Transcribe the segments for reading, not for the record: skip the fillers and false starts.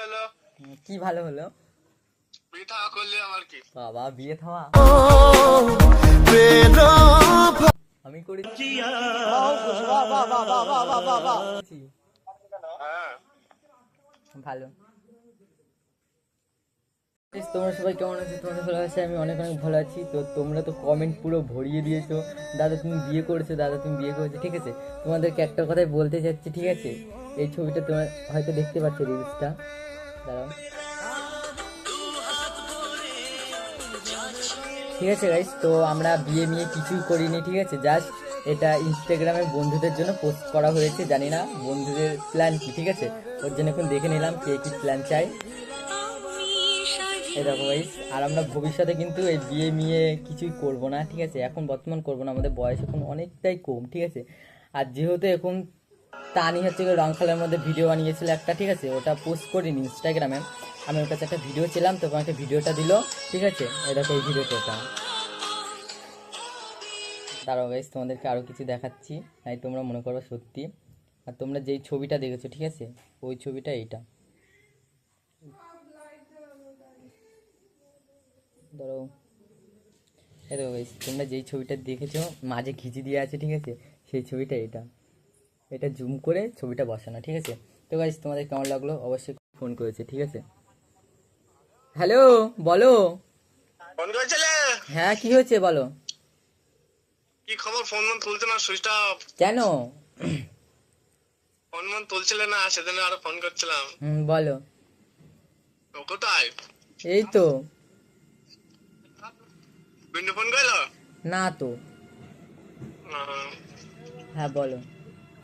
হলো। কি ভালো হলো? বিয়ে থাওয়া করলে আমার কি? বাবা বিয়ে থাওয়া আমি করেছি। হ্যাঁ। ভালো। তোমরা সবাই কেমন আছো? তোমরা ভালো আছে? আমি অনেক অনেক ভালো আছি। তো তোমরা তো কমেন্ট পুরো ভরিয়ে দিয়েছো, দাদা তুমি বিয়ে করেছো, দাদা তুমি বিয়ে করেছো। ঠিক আছে, তোমাদেরকে একটা কথাই বলতে চাচ্ছি। ঠিক আছে, এই ছবিটা তোমার হয়তো দেখতে পাচ্ছ, রিলসটা। দাঁড়াও। ঠিক আছে গাইস, তো আমরা বিয়ে মিয়ে কিছুই করিনি। ঠিক আছে, জাস্ট এটা ইনস্টাগ্রামে বন্ধুদের জন্য পোস্ট করা হয়েছে। জানি না বন্ধুদের প্ল্যান কি। ঠিক আছে, ওর জন্য এখন দেখে নিলাম কে কি প্ল্যান চাই। এই দেখো গাইস, আর আমরা ভবিষ্যতে কিন্তু এই বিয়ে মিয়ে কিছুই করব না। ঠিক আছে, এখন বর্তমান করব না, আমাদের বয়স এখন অনেকটাই কম। ঠিক আছে, আর যেহেতু এখন তানি হচ্ছে রং খেলার মধ্যে ভিডিও বানিয়েছিল একটা। ঠিক আছে, ওটা পোস্ট করিনি ইনস্টাগ্রামে। আমি ওর কাছে একটা ভিডিও ছিলাম, তো আমাকে ভিডিওটা দিল। ঠিক আছে, এই দেখো এই ভিডিওটা। দাঁড়াও গাইস, তোমাদেরকে আরও কিছু দেখাচ্ছি, তাই তোমরা মনে করো সত্যি। আর তোমরা যেই ছবিটা দেখেছো, ঠিক আছে, ওই ছবিটা এইটা। ধরো, এই দেখো গাইস, তোমরা যেই ছবিটা দেখেছো মাঝে খিচি দিয়ে আছে, ঠিক আছে, সেই ছবিটা এটা। এটা জুম করে ছবিটা বসানো। ঠিক আছে, তো গাইস তোমাদের কেমন লাগলো অবশ্যই ফোন করেছে। ঠিক আছে, হ্যালো, বলো। ফোন করেছিলে? হ্যাঁ, কি হয়েছে বলো। কি খবর? ফোন মন তুলছে না, সুইচ অফ। কেন? ফোন মন তুলছিলে না, সেদিন আরো ফোন করছিলাম। বলো। ও কোথায়? এই তো। বিন্দু ফোন করলো? না তো। আহ, হ্যাঁ বলো।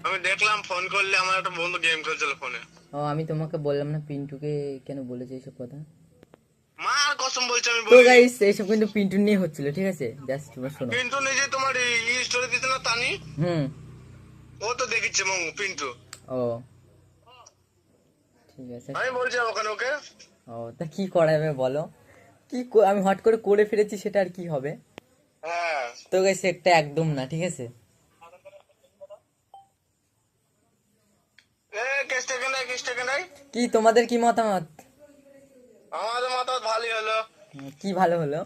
আমি দেখলাম ফোন করলে, আমার একটা বন্ধু গেম খেলছিল ফোনে। ও, আমি তোমাকে বললাম না পিন্টুকে কেন বলেছে এইসব কথা। মার কসম বলছি আমি তো বলিনি। গাইস, এইসব কিন্তু পিন্টু নিয়ে হচ্ছিল। ঠিক আছে, জাস্ট তোমরা শোনো। পিন্টু নিজে তোমার স্টোরি দিতে না তানি, হুম। ও তো দেখিচ্ছে পিন্টু। ও, ঠিক আছে। আমি বলছি ওখানে ওকে। ও, তা কি করা যাবে বলো? আমি হট করে করে ফেলেছি, সেটা আর কি হবে? হ্যাঁ। তো গাইস, একটা একদম না। ঠিক আছে, কেসটাকে নাই। কি তোমাদের কি মতামত? আমাদের মাথা ভালোই হলো। কি ভালো হলো?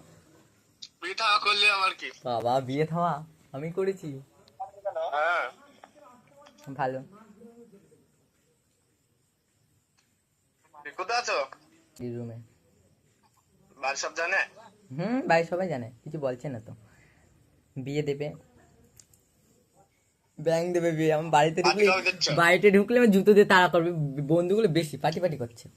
বিয়ে থাওয়া করলে আমার কি? বাবা বিয়ে থাওয়া আমি করেছি। হ্যাঁ। ভালো। কোথায় আছো? এই রুমে। বাড়ি সব জানে? ভাই সবাই জানে, কিছু বলছে না তো। বিয়ে দেবে, ব্যাং দেবে বিয়ে। আমার বাড়িতে পাটি ঢুকলে, কবে দিচ্ছ? বাড়িতে ঢুকলে আমার জুতো দিয়ে তাড়া করবে। বন্ধুগুলো বেশি পাটি পাটি করছে।